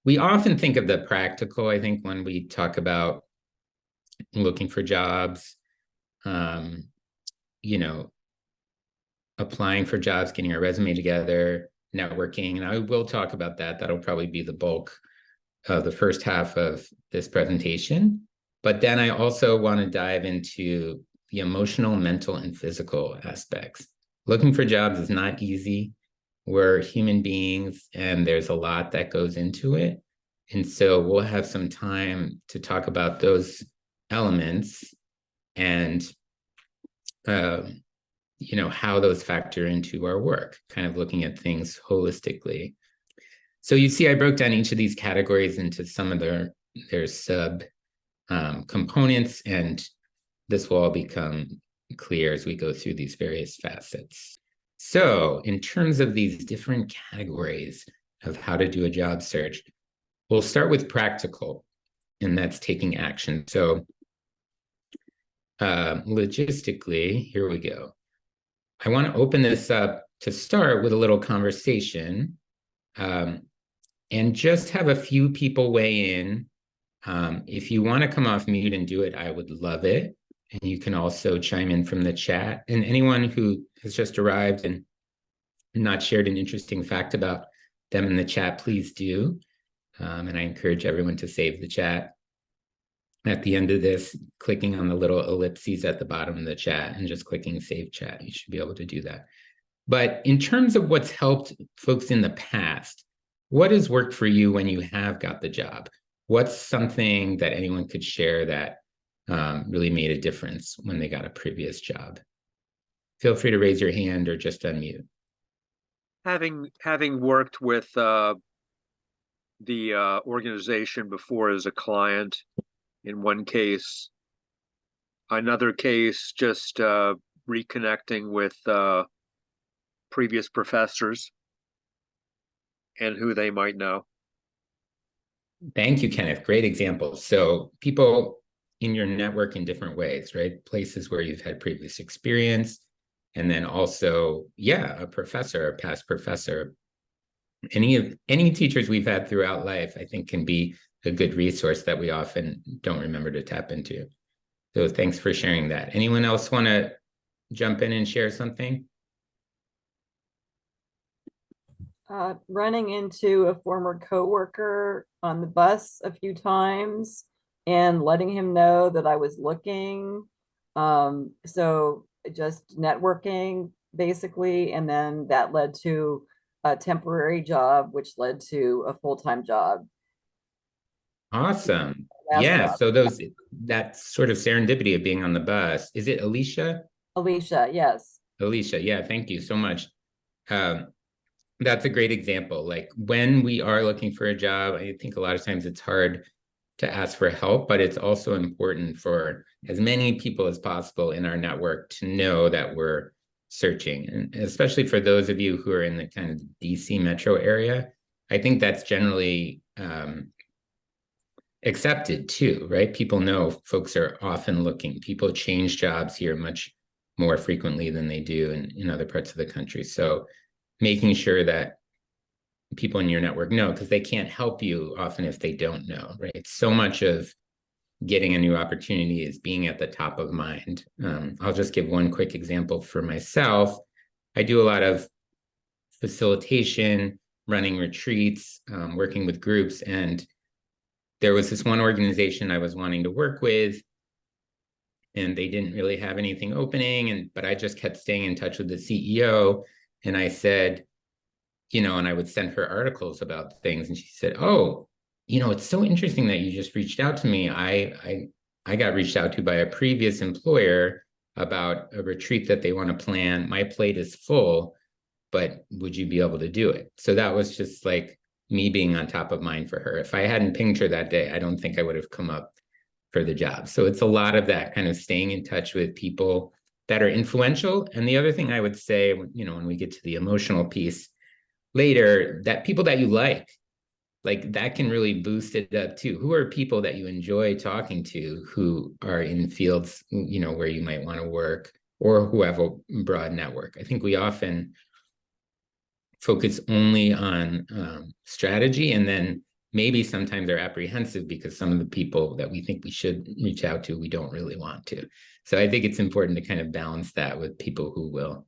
We often think of the practical, I think, when we talk about looking for jobs, um, you know, applying for jobs, getting our resume together, networking. And I will talk about that. That'll probably be the bulk of the first half of this presentation. But then I also want to dive into the emotional, mental, and physical aspects. Looking for jobs is not easy. We're human beings, and there's a lot that goes into it. And so we'll have some time to talk about those elements and how those factor into our work, kind of looking at things holistically. So you see, I broke down each of these categories into some of their sub components, and this will all become clear as we go through these various facets. So in terms of these different categories of how to do a job search, we'll start with practical, and that's taking action. So logistically, here we go. I want to open this up to start with a little conversation and just have a few people weigh in. If you want to come off mute and do it, I would love it. And you can also chime in from the chat. And anyone who has just arrived and not shared an interesting fact about them in the chat, please do. And I encourage everyone to save the chat. At the end of this, clicking on the little ellipses at the bottom of the chat and just clicking save chat, you should be able to do that. But in terms of what's helped folks in the past, what has worked for you when you have got the job? What's something that anyone could share that really made a difference when they got a previous job? Feel free to raise your hand or just unmute. Having worked with the organization before as a client, in one case, another case, just reconnecting with previous professors and who they might know. Thank you, Kenneth. Great example. So people in your network in different ways, right? Places where you've had previous experience, and then also, a professor, a past professor. Any teachers we've had throughout life, I think, can be a good resource that we often don't remember to tap into. So thanks for sharing that. Anyone else want to jump in and share something? Running into a former coworker on the bus a few times and letting him know that I was looking. So just networking basically, and then that led to a temporary job, which led to a full-time job. Awesome. Job. So that sort of serendipity of being on the bus. Is it Alicia? Alicia, yes. Alicia, thank you so much. That's a great example. Like when we are looking for a job, I think a lot of times it's hard to ask for help, but it's also important for as many people as possible in our network to know that we're searching. And especially for those of you who are in the kind of DC metro area, I think that's generally accepted too, right? People know folks are often looking. People change jobs here much more frequently than they do in other parts of the country. So making sure that people in your network know, because they can't help you often if they don't know, right? So much of getting a new opportunity is being at the top of mind. I'll just give one quick example for myself. I do a lot of facilitation, running retreats, working with groups, and there was this one organization I was wanting to work with, and they didn't really have anything opening, but I just kept staying in touch with the CEO, and I said, and I would send her articles about things, and she said, "Oh, it's so interesting that you just reached out to me. I got reached out to by a previous employer about a retreat that they want to plan. My plate is full, but would you be able to do it?" So that was just like me being on top of mind for her. If I hadn't pinged her that day, I don't think I would have come up for the job. So it's a lot of that kind of staying in touch with people that are influential. And the other thing I would say, when we get to the emotional piece later, that people that you like that can really boost it up too. Who are people that you enjoy talking to who are in fields, where you might want to work or who have a broad network? I think we often focus only on strategy and then maybe sometimes they're apprehensive because some of the people that we think we should reach out to, we don't really want to. So I think it's important to kind of balance that with people who will,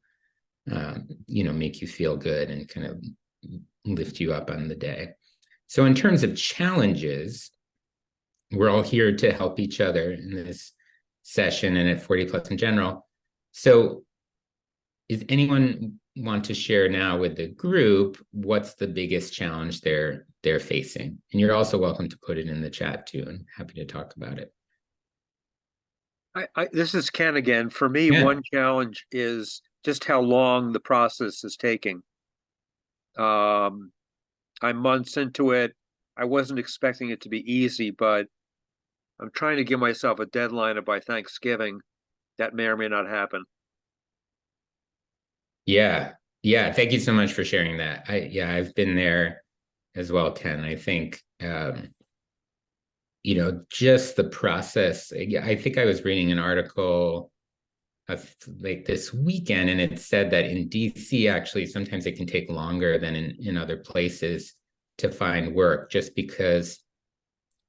make you feel good and kind of lift you up on the day. So in terms of challenges, we're all here to help each other in this session and at 40 Plus in general. So does anyone want to share now with the group what's the biggest challenge they're facing? And you're also welcome to put it in the chat too, and happy to talk about it. This is Ken again. For me, Yeah. one challenge is just how long the process is taking. I'm months into it. I wasn't expecting it to be easy, but I'm trying to give myself a deadline of by Thanksgiving. That may or may not happen. Yeah. Thank you so much for sharing that. I've been there as well, Ken. I think, just the process. I think I was reading an article like this weekend, and it said that in DC, actually, sometimes it can take longer than in other places to find work, just because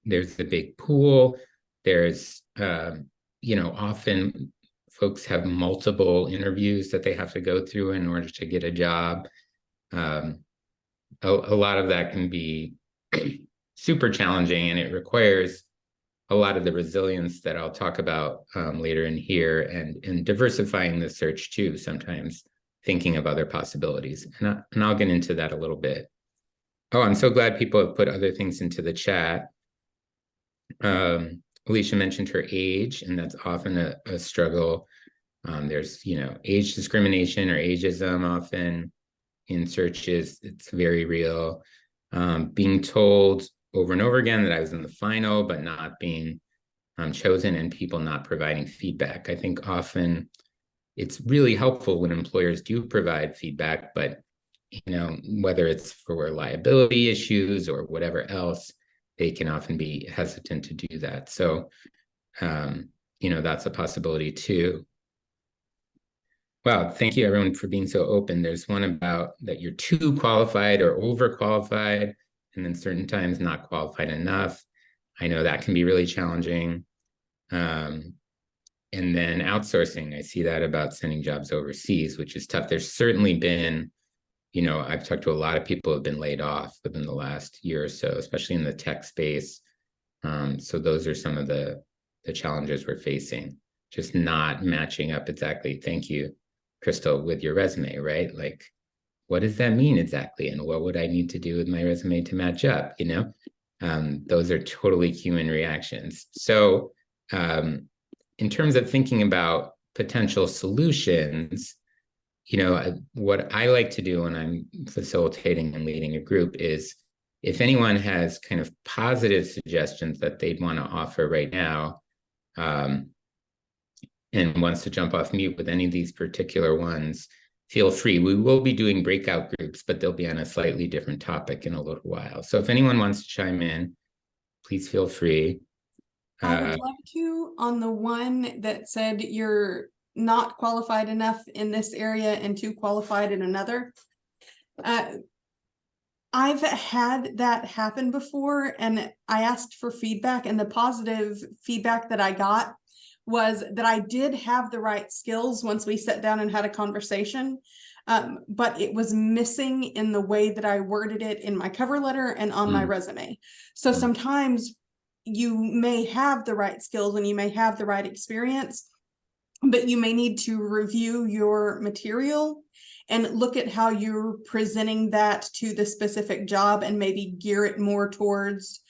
there's the big pool. There's, often folks have multiple interviews that they have to go through in order to get a job. A lot of that can be super challenging, and it requires a lot of the resilience that I'll talk about later in here, and diversifying the search too, sometimes thinking of other possibilities. And I'll get into that a little bit. Oh, I'm so glad people have put other things into the chat. Alicia mentioned her age, and that's often a struggle. There's, age discrimination or ageism often in searches. It's very real. Being told over and over again that I was in the final, but not being chosen, and people not providing feedback. I think often it's really helpful when employers do provide feedback, but, whether it's for liability issues or whatever else, they can often be hesitant to do that. So, that's a possibility too. Wow, thank you everyone for being so open. There's one about that you're too qualified or overqualified, and then certain times not qualified enough. I know that can be really challenging. And then outsourcing, I see that about sending jobs overseas, which is tough. There's certainly been, I've talked to a lot of people who have been laid off within the last year or so, especially in the tech space. So those are some of the challenges we're facing, just not matching up exactly. Thank you, Crystal, with your resume, right? Like, what does that mean exactly? And what would I need to do with my resume to match up? Those are totally human reactions. So in terms of thinking about potential solutions, what I like to do when I'm facilitating and leading a group is, if anyone has kind of positive suggestions that they'd want to offer right now, and wants to jump off mute with any of these particular ones, feel free. We will be doing breakout groups, but they'll be on a slightly different topic in a little while. So if anyone wants to chime in, please feel free. I would love to, on the one that said you're not qualified enough in this area and too qualified in another. I've had that happen before, and I asked for feedback, and the positive feedback that I got was that I did have the right skills once we sat down and had a conversation, but it was missing in the way that I worded it in my cover letter and on my resume. So sometimes you may have the right skills and you may have the right experience, but you may need to review your material and look at how you're presenting that to the specific job, and maybe gear it more towards,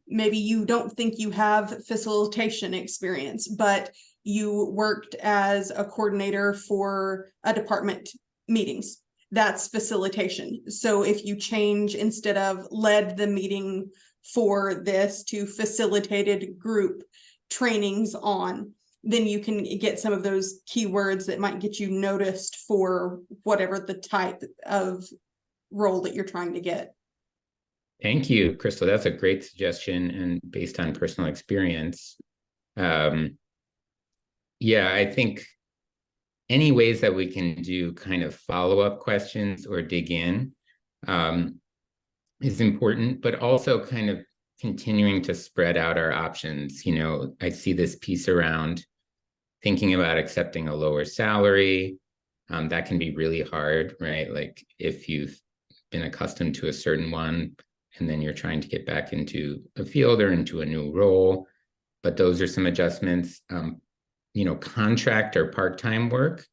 maybe you don't think you have facilitation experience, but you worked as a coordinator for a department meetings. That's facilitation. So if you change, instead of led the meeting for this, to facilitated group trainings on, then you can get some of those keywords that might get you noticed for whatever the type of role that you're trying to get. Thank you, Crystal. That's a great suggestion, and based on personal experience. I think any ways that we can do kind of follow-up questions or dig in. is important, but also kind of continuing to spread out our options. You know, I see this piece around thinking about accepting a lower salary. That can be really hard, right? Like if you've been accustomed to a certain one and then you're trying to get back into a field or into a new role, but those are some adjustments. You know, contract or part-time work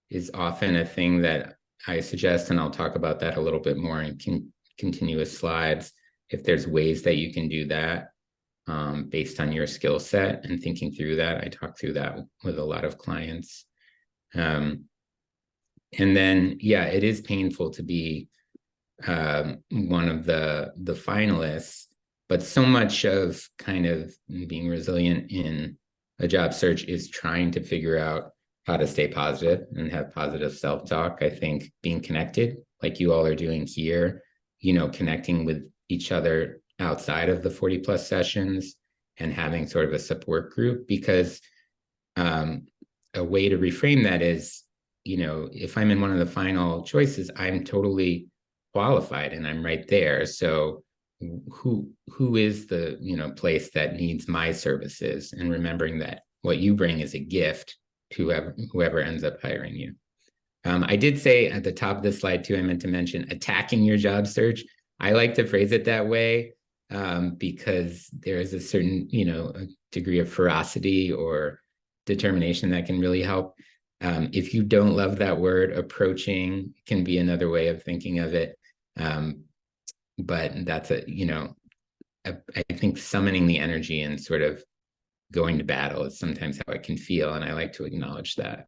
is often a thing that I suggest, and I'll talk about that a little bit more in continuous slides. If there's ways that you can do that based on your skill set and thinking through that, I talk through that with a lot of clients. And then, yeah, it is painful to be one of the finalists, but so much of kind of being resilient in a job search is trying to figure out how to stay positive and have positive self-talk. I think being connected, like you all are doing here, you know, connecting with each other outside of the 40 plus sessions and having sort of a support group, because a way to reframe that is, you know, if I'm in one of the final choices, I'm totally qualified and I'm right there. So who is the, you know, place that needs my services, and remembering that what you bring is a gift to whoever ends up hiring you. I did say at the top of the slide too, I meant to mention attacking your job search. I like to phrase it that way because there is a certain, you know, a degree of ferocity or determination that can really help. If you don't love that word, approaching can be another way of thinking of it. But that's you know, I think summoning the energy and sort of going to battle is sometimes how it can feel. And I like to acknowledge that.